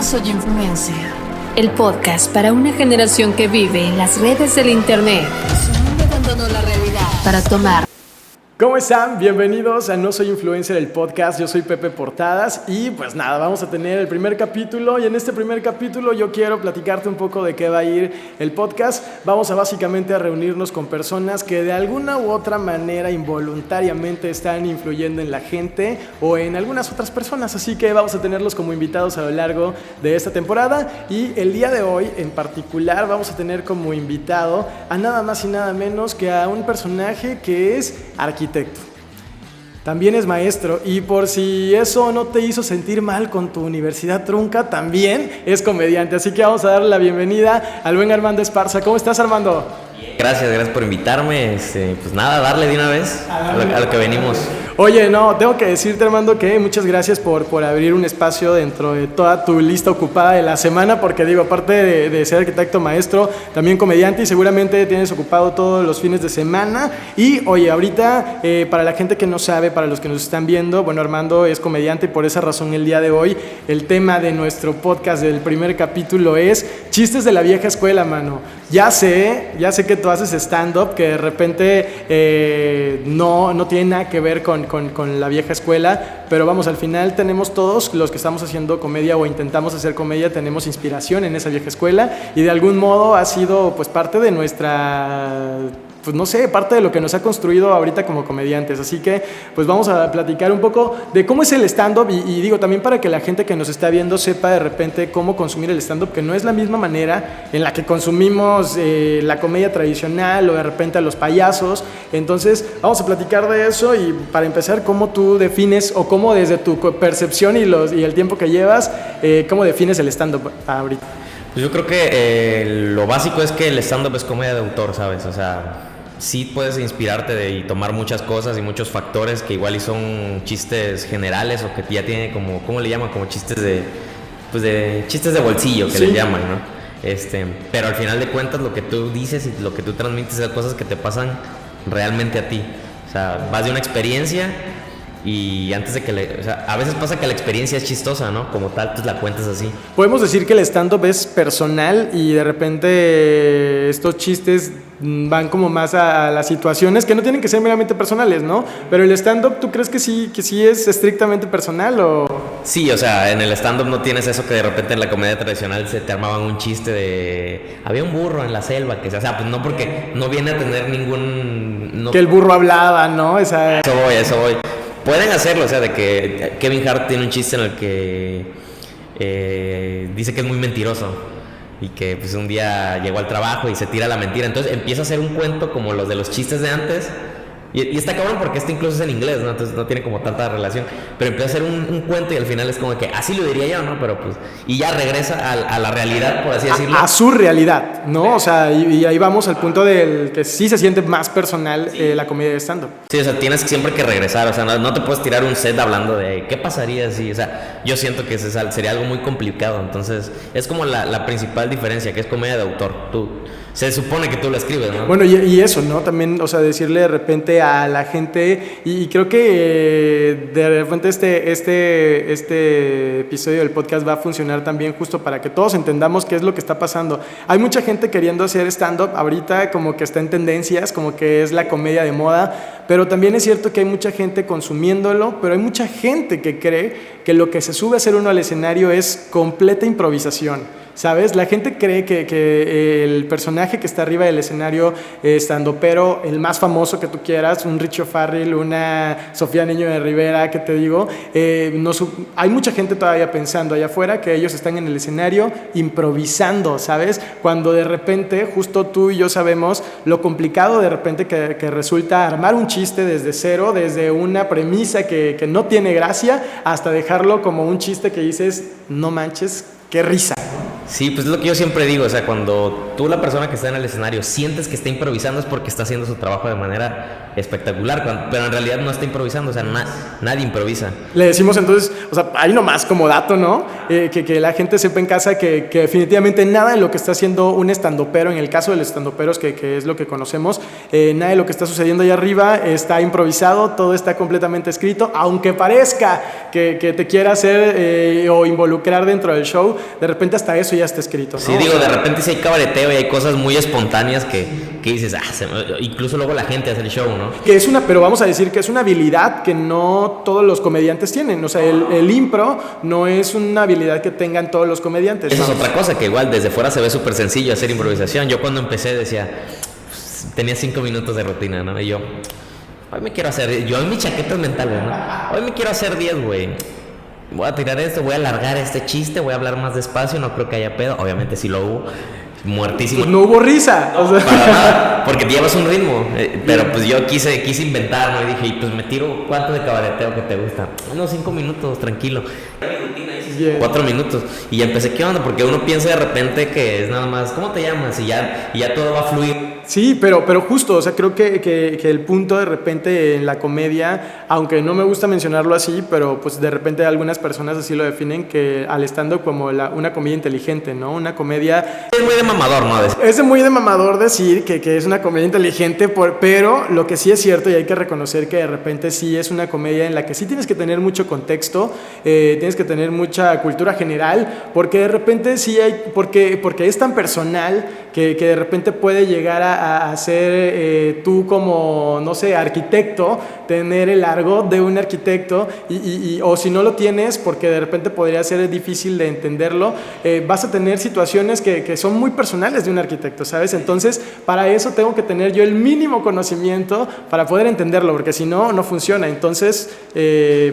Soy Influencer, el podcast para una generación que vive en las redes del internet. Su mundo abandonó la realidad para tomar. ¿Cómo están? Bienvenidos a No Soy Influencer, el podcast. Yo soy Pepe Portadas y pues nada, vamos a tener el primer capítulo y en este primer capítulo yo quiero platicarte un poco de qué va a ir el podcast. Vamos a básicamente a reunirnos con personas que de alguna u otra manera involuntariamente están influyendo en la gente o en algunas otras personas, así que vamos a tenerlos como invitados a lo largo de esta temporada y el día de hoy en particular vamos a tener como invitado a nada más y nada menos que a un personaje que es arquitecto. También es maestro y por si eso no te hizo sentir mal con tu universidad trunca, también es comediante. Así que vamos a darle la bienvenida al buen Armando Esparza. ¿Cómo estás, Armando? Gracias por invitarme. Pues nada, darle de una vez a lo que venimos. Oye, no, tengo que decirte, Armando, que muchas gracias por abrir un espacio dentro de toda tu lista ocupada de la semana, porque digo, aparte de ser arquitecto maestro, también comediante y seguramente tienes ocupado todos los fines de semana. Y oye, ahorita, para la gente que no sabe, para los que nos están viendo, bueno, Armando es comediante y por esa razón el día de hoy el tema de nuestro podcast del primer capítulo es chistes de la vieja escuela, mano. Ya sé que tú haces stand-up, que de repente no tiene nada que ver con la vieja escuela, pero vamos, al final tenemos todos los que estamos haciendo comedia o intentamos hacer comedia, tenemos inspiración en esa vieja escuela y de algún modo ha sido pues parte de nuestra... pues no sé, parte de lo que nos ha construido ahorita como comediantes. Así que pues vamos a platicar un poco de cómo es el stand-up y digo también para que la gente que nos está viendo sepa de repente cómo consumir el stand-up, que no es la misma manera en la que consumimos la comedia tradicional o de repente a los payasos. Entonces vamos a platicar de eso y para empezar, ¿cómo tú defines o cómo desde tu percepción y el tiempo que llevas, cómo defines el stand-up ahorita? Pues yo creo que lo básico es que el stand-up es comedia de autor, ¿sabes? O sea, sí puedes inspirarte y tomar muchas cosas y muchos factores que igual y son chistes generales o que ya tiene como, ¿cómo le llaman? Como chistes de chistes de bolsillo que sí le llaman, ¿no? Pero al final de cuentas lo que tú dices y lo que tú transmites son cosas que te pasan realmente a ti. O sea, vas de una experiencia y antes de que o sea, a veces pasa que la experiencia es chistosa, ¿no? Como tal, pues la cuentas así. Podemos decir que el stand-up es personal y de repente estos chistes van como más a las situaciones que no tienen que ser meramente personales, ¿no? Pero el stand-up, ¿tú crees que sí es estrictamente personal o...? Sí, o sea, en el stand-up no tienes eso que de repente en la comedia tradicional se te armaban un chiste de... había un burro en la selva, que o sea, pues no, porque no viene a tener ningún... Que el burro hablaba, ¿no? Eso voy. Pueden hacerlo, o sea, de que Kevin Hart tiene un chiste en el que dice que es muy mentiroso y que pues un día llegó al trabajo y se tira la mentira, entonces empieza a hacer un cuento como los de los chistes de antes y está cabrón porque incluso es en inglés, ¿no? Entonces no tiene como tanta relación, pero empieza a hacer un cuento y al final es como que así lo diría yo, ¿no? Pero pues, y ya regresa a la realidad, por así decirlo. A su realidad, ¿no? O sea, y ahí vamos al punto del que sí se siente más personal la comedia de stand-up. Sí, o sea, tienes siempre que regresar, o sea, no te puedes tirar un set hablando de qué pasaría si, o sea, yo siento que sería algo muy complicado, entonces es como la principal diferencia, que es comedia de autor. Se supone que tú lo escribes, ¿no? Bueno, y eso, ¿no? También, o sea, decirle de repente a la gente, y creo que de repente este episodio del podcast va a funcionar también justo para que todos entendamos qué es lo que está pasando. Hay mucha gente queriendo hacer stand-up ahorita, como que está en tendencias, como que es la comedia de moda, pero también es cierto que hay mucha gente consumiéndolo, pero hay mucha gente que cree que lo que se sube a hacer uno al escenario es completa improvisación. ¿Sabes? La gente cree que el personaje que está arriba del escenario standupero, el más famoso que tú quieras, un Richo Farrell, una Sofía Niño de Rivera, ¿qué te digo? Hay mucha gente todavía pensando allá afuera que ellos están en el escenario improvisando, ¿sabes? Cuando de repente, justo tú y yo sabemos lo complicado de repente que resulta armar un chiste desde cero, desde una premisa que no tiene gracia, hasta dejarlo como un chiste que dices, no manches, qué risa. Sí, pues es lo que yo siempre digo, o sea, cuando tú, la persona que está en el escenario, sientes que está improvisando es porque está haciendo su trabajo de manera espectacular, pero en realidad no está improvisando, o sea, nadie improvisa. Le decimos entonces o sea, ahí nomás como dato, ¿no? Que la gente sepa en casa que definitivamente nada de lo que está haciendo un estandopero, en el caso de los estandoperos, que es lo que conocemos, nada de lo que está sucediendo allá arriba está improvisado, todo está completamente escrito, aunque parezca que te quiera hacer o involucrar dentro del show, de repente hasta eso ya está escrito, ¿no? Sí, digo, de repente sí hay cabareteo y hay cosas muy espontáneas que dices, incluso luego la gente hace el show, ¿no? Pero vamos a decir que es una habilidad que no todos los comediantes tienen, o sea, el impro no es una habilidad que tengan todos los comediantes. Esa es otra cosa, que igual desde fuera se ve súper sencillo hacer improvisación. Yo cuando empecé decía, tenía 5 minutos de rutina, ¿no? Y yo, hoy me quiero hacer, yo en mis chaquetas mentales, ¿no? Hoy me quiero hacer 10, güey. Voy a tirar esto, voy a alargar este chiste, voy a hablar más despacio, no creo que haya pedo. Obviamente sí lo hubo, muertísimo. Pues no hubo risa. O sea. Para nada, porque llevas un ritmo. Pero pues yo quise inventar, ¿no? Y dije, y pues me tiro, ¿cuánto de cabareteo que te gusta? Unos 5 minutos, tranquilo. 4 minutos. Y ya empecé, ¿qué onda? Porque uno piensa de repente que es nada más, ¿cómo te llamas? Y ya todo va a fluir. Sí, pero justo, o sea, creo que el punto de repente en la comedia, aunque no me gusta mencionarlo así, pero pues de repente algunas personas así lo definen, que al stand-up como una comedia inteligente, ¿no? Una comedia... Es muy de mamador, ¿no? Es muy de mamador decir que es una comedia inteligente, pero lo que sí es cierto y hay que reconocer que de repente sí es una comedia en la que sí tienes que tener mucho contexto, tienes que tener mucha cultura general, porque de repente sí hay... Porque es tan personal que de repente puede llegar a ser tú como, no sé, arquitecto, tener el argot de un arquitecto o si no lo tienes, porque de repente podría ser difícil de entenderlo, vas a tener situaciones que son muy personales de un arquitecto, ¿sabes? Entonces, para eso tengo que tener yo el mínimo conocimiento para poder entenderlo, porque si no, no funciona. Entonces,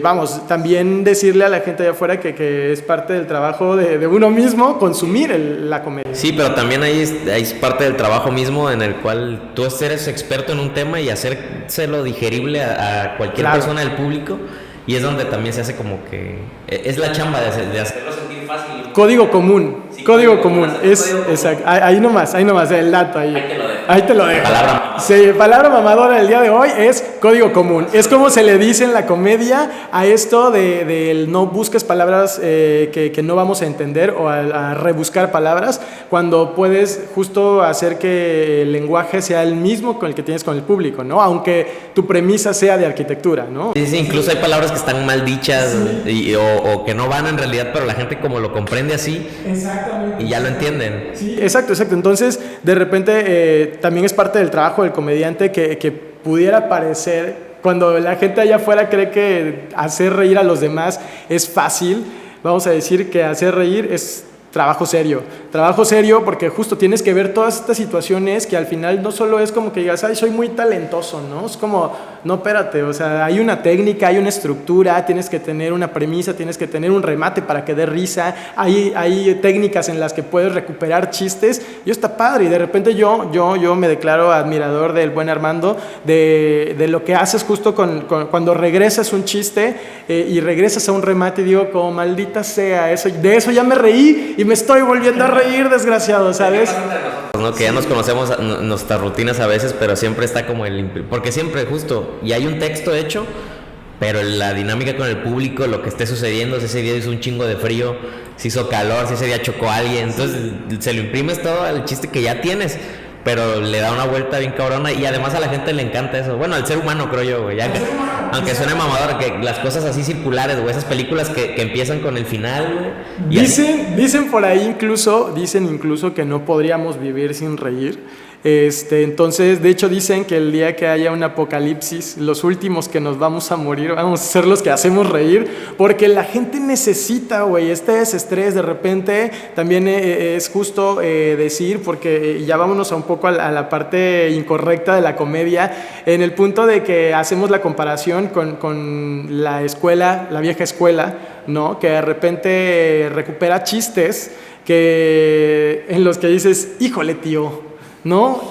vamos, también decirle a la gente allá afuera que es parte del trabajo de uno mismo consumir la comedia. Sí, pero también ahí es parte del trabajo mismo en el cual tú eres experto en un tema y hacérselo digerible a cualquier persona del público, y es donde también se hace como que es la chamba de hacerlo sentir fácil. Código común, sí, código común, exacto. Ahí nomás, el dato ahí te lo dejo. Palabra mamadora del día de hoy es código común. Es como se le dice en la comedia a esto de no busques palabras que no vamos a entender, o a rebuscar palabras, cuando puedes justo hacer que el lenguaje sea el mismo con el que tienes con el público, ¿no? Aunque tu premisa sea de arquitectura, ¿no? Sí, incluso hay palabras que están mal dichas, sí. o que no van en realidad, pero la gente como lo comprende así. Exactamente. Y ya lo entienden. Sí, exacto. Entonces, de repente, también es parte del trabajo del comediante que pudiera parecer, cuando la gente allá afuera cree que hacer reír a los demás es fácil, vamos a decir que hacer reír es trabajo serio porque justo tienes que ver todas estas situaciones que al final no solo es como que digas, ay, soy muy talentoso, ¿no? Es como, no, espérate, o sea, hay una técnica, hay una estructura, tienes que tener una premisa, tienes que tener un remate para que dé risa, hay técnicas en las que puedes recuperar chistes, y está padre, y de repente yo me declaro admirador del buen Armando, de lo que haces justo cuando regresas un chiste y regresas a un remate, y digo, como maldita sea, de eso ya me reí y me estoy volviendo a reír, desgraciado, ¿sabes? ¿No? Que ya nos conocemos nuestras rutinas a veces, pero siempre está como porque siempre justo, y hay un texto hecho, pero la dinámica con el público, lo que esté sucediendo, si ese día hizo un chingo de frío, si hizo calor, si ese día chocó a alguien, entonces se lo imprimes todo al chiste que ya tienes, pero le da una vuelta bien cabrona, y además a la gente le encanta eso. Bueno, al ser humano, creo yo, güey. Aunque suene mamador, que las cosas así circulares, güey, esas películas que empiezan con el final, güey. Dicen por ahí incluso que no podríamos vivir sin reír. Entonces, de hecho, dicen que el día que haya un apocalipsis, los últimos que nos vamos a morir vamos a ser los que hacemos reír, porque la gente necesita, güey, este desestrés. De repente también es justo decir, porque ya vámonos un poco a la parte incorrecta de la comedia, en el punto de que hacemos la comparación con la escuela, la vieja escuela, ¿no? Que de repente recupera chistes en los que dices, híjole, tío, ¿no?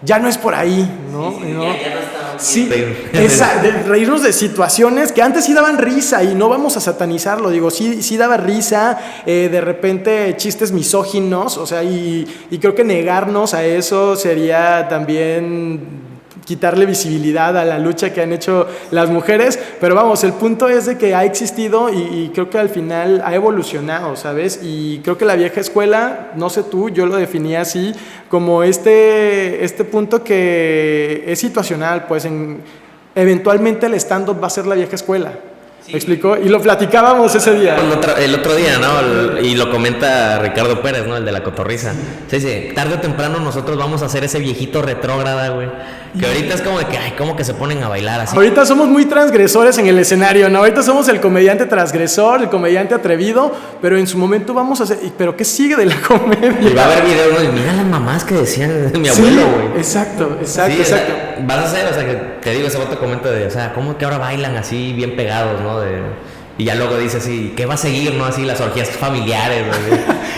Ya no es por ahí, ¿no? Sí, ¿no? Ya no está. Sí, de reírnos de situaciones que antes sí daban risa, y no vamos a satanizarlo, digo, sí daba risa, de repente chistes misóginos, o sea, y creo que negarnos a eso sería también quitarle visibilidad a la lucha que han hecho las mujeres, pero vamos, el punto es de que ha existido y creo que al final ha evolucionado, ¿sabes? Y creo que la vieja escuela, no sé tú, yo lo definía así, como este punto que es situacional, pues eventualmente el stand-up va a ser la vieja escuela. ¿Me explicó? Y lo platicábamos ese día. El otro día, ¿no? Y lo comenta Ricardo Pérez, ¿no? El de la cotorriza. Se dice, tarde o temprano nosotros vamos a hacer ese viejito retrógrada, güey. Que ahorita es como de que, ay, como que se ponen a bailar así. Ahorita somos muy transgresores en el escenario, ¿no? Ahorita somos el comediante transgresor, el comediante atrevido, pero en su momento vamos a hacer... ¿Pero qué sigue de la comedia? Y va a haber videos, ¿no? Y mira las mamás que decían de mi abuelo, güey. Exacto. Sí, o sea, vas a hacer, o sea, que te digo, ese otro comenta de, o sea, ¿cómo que ahora bailan así bien pegados, no? Y ya luego dice así, ¿qué va a seguir, no? Así las orgías familiares, ¿no?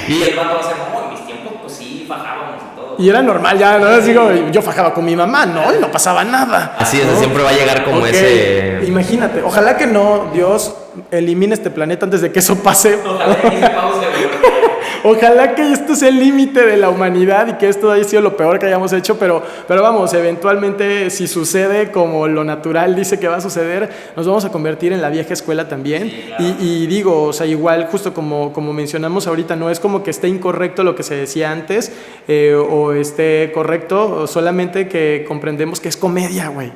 Y el vato va a ser, no, en mis tiempos, pues sí, fajábamos y todo. Y era normal, ya, ¿no? Así como, yo fajaba con mi mamá, no pasaba nada. Así es, ¿no? Siempre va a llegar como ese... Imagínate, ojalá que no, Dios elimine este planeta antes de que eso pase. Ojalá que se pause, güey. Ojalá que esto sea el límite de la humanidad y que esto haya sido lo peor que hayamos hecho, pero vamos, eventualmente si sucede como lo natural dice que va a suceder, nos vamos a convertir en la vieja escuela también. Sí, claro. Y digo, o sea, igual justo como mencionamos ahorita, no es como que esté incorrecto lo que se decía antes o esté correcto, solamente que comprendemos que es comedia, güey.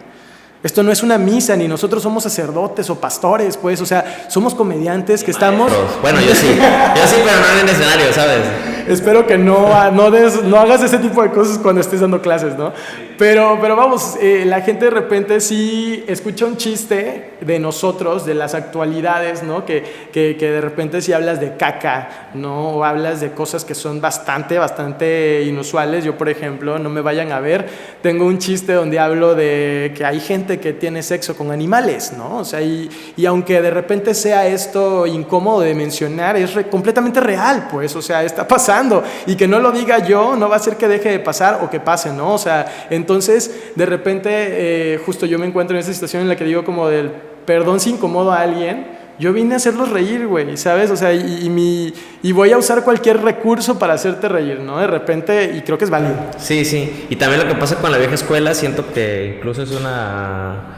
Esto no es una misa, ni nosotros somos sacerdotes o pastores, pues, o sea, somos comediantes que estamos... Bueno, yo sí, pero no en el escenario, ¿sabes? Espero que no hagas ese tipo de cosas cuando estés dando clases, ¿no? Pero vamos, la gente de repente sí escucha un chiste de nosotros, de las actualidades, ¿no? Que de repente sí hablas de caca, ¿no? O hablas de cosas que son bastante inusuales. Yo, por ejemplo, no me vayan a ver, tengo un chiste donde hablo de que hay gente que tiene sexo con animales, ¿no? O sea, y aunque de repente sea esto incómodo de mencionar, es completamente real, pues, o sea, está pasando. Y que no lo diga yo no va a hacer que deje de pasar o que pase, ¿no? O sea, entonces de repente justo yo me encuentro en esa situación en la que digo como del perdón si incomodo a alguien, yo vine a hacerlos reír, güey, ¿sabes? O sea, y voy a usar cualquier recurso para hacerte reír, ¿no? De repente, y creo que es válido. Sí, y también lo que pasa con la vieja escuela, siento que incluso es una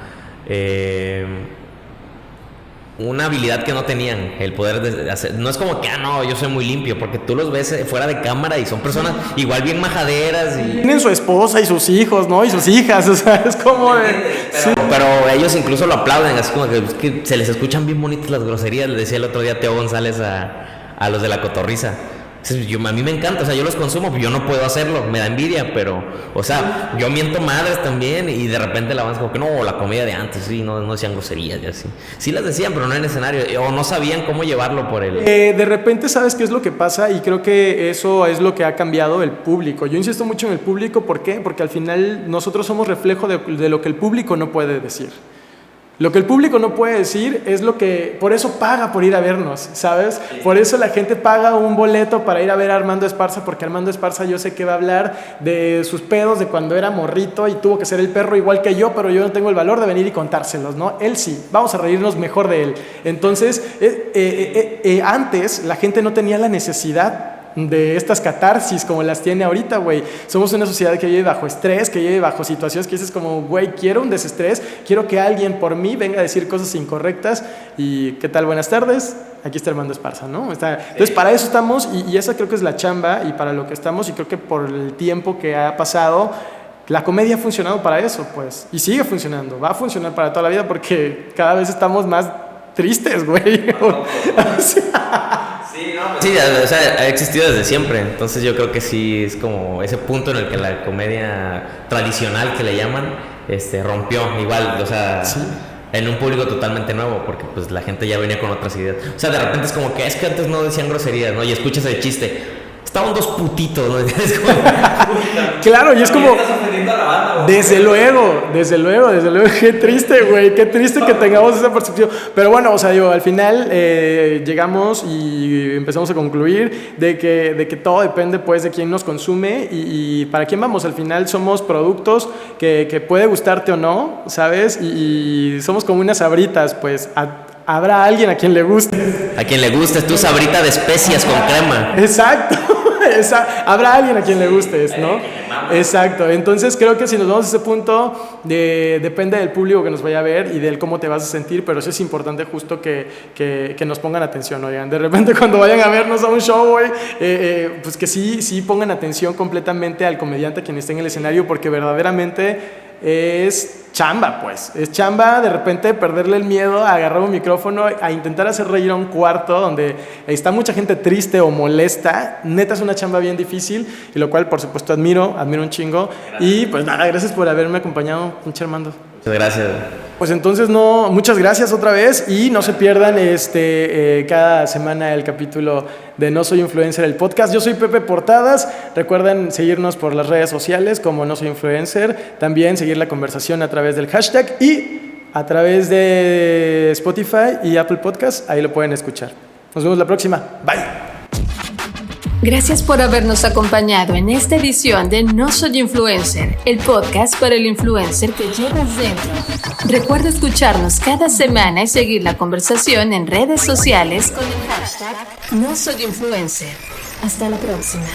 habilidad que no tenían, el poder de hacer. No es como que, no, yo soy muy limpio, porque tú los ves fuera de cámara y son personas igual bien majaderas. Tienen su esposa y sus hijos, ¿no? Y sus hijas, o sea, es como de... Pero ellos incluso lo aplauden, así como que se les escuchan bien bonitas las groserías. Le decía el otro día Teo González a los de la cotorriza. A mí me encanta, o sea, yo los consumo, pero yo no puedo hacerlo, me da envidia, pero, o sea, yo miento madres también y de repente la banda como que no, la comedia de antes, sí, no decían groserías y así. Sí las decían, pero no en escenario, o no sabían cómo llevarlo por el... De repente, ¿sabes qué es lo que pasa? Y creo que eso es lo que ha cambiado el público. Yo insisto mucho en el público, ¿por qué? Porque al final nosotros somos reflejo de lo que el público no puede decir. Lo que el público no puede decir es lo que... Por eso paga por ir a vernos, ¿sabes? Por eso la gente paga un boleto para ir a ver a Armando Esparza, porque Armando Esparza yo sé que va a hablar de sus pedos de cuando era morrito y tuvo que ser el perro igual que yo, pero yo no tengo el valor de venir y contárselos, ¿no? Él sí, vamos a reírnos mejor de él. Entonces, antes la gente no tenía la necesidad de estas catarsis como las tiene ahorita, güey. Somos una sociedad que vive bajo estrés, que vive bajo situaciones que dices como, güey, quiero un desestrés, quiero que alguien por mí venga a decir cosas incorrectas y ¿qué tal? Buenas tardes, aquí está Armando Esparza, ¿no? Entonces para eso estamos y esa creo que es la chamba y para lo que estamos y creo que por el tiempo que ha pasado la comedia ha funcionado para eso, pues, y sigue funcionando, va a funcionar para toda la vida porque cada vez estamos más tristes, güey. Sí, o sea, ha existido desde siempre, entonces yo creo que sí es como ese punto en el que la comedia tradicional que le llaman, rompió igual, o sea, ¿sí? En un público totalmente nuevo, porque pues la gente ya venía con otras ideas, o sea, de repente es como que es que antes no decían groserías, ¿no? Y escuchas el chiste, estaban dos putitos, ¿no? Es como... Claro, y es como... Desde luego, qué triste, güey, qué triste que tengamos esa percepción. Pero bueno, o sea, digo, al final llegamos y empezamos a concluir de que todo depende, pues, de quién nos consume y para quién vamos. Al final somos productos que puede gustarte o no, ¿sabes? Y somos como unas sabritas, pues, habrá alguien a quien le guste. A quien le guste, tu sabrita de especias con crema. Exacto. Habrá alguien a quien le gustes, ¿no? Exacto, entonces creo que si nos vamos a ese punto, depende del público que nos vaya a ver y del cómo te vas a sentir, pero sí es importante justo que nos pongan atención, oigan, de repente cuando vayan a vernos a un show, güey, pues que sí pongan atención completamente al comediante quien esté en el escenario, porque verdaderamente es chamba, pues. Es chamba de repente perderle el miedo a agarrar un micrófono, a intentar hacer reír a un cuarto donde está mucha gente triste o molesta. Neta es una chamba bien difícil, y lo cual por supuesto admiro un chingo. Y pues nada, gracias por haberme acompañado, pinche Armando. Muchas gracias. Pues entonces muchas gracias otra vez, y no se pierdan cada semana el capítulo de No Soy Influencer, el podcast. Yo soy Pepe Portadas. Recuerden seguirnos por las redes sociales como No Soy Influencer. También seguir la conversación a través del hashtag y a través de Spotify y Apple Podcasts. Ahí lo pueden escuchar. Nos vemos la próxima. Bye. Gracias por habernos acompañado en esta edición de No Soy Influencer, el podcast para el influencer que llevas dentro. Recuerda escucharnos cada semana y seguir la conversación en redes sociales con el hashtag No Soy Influencer. Hasta la próxima.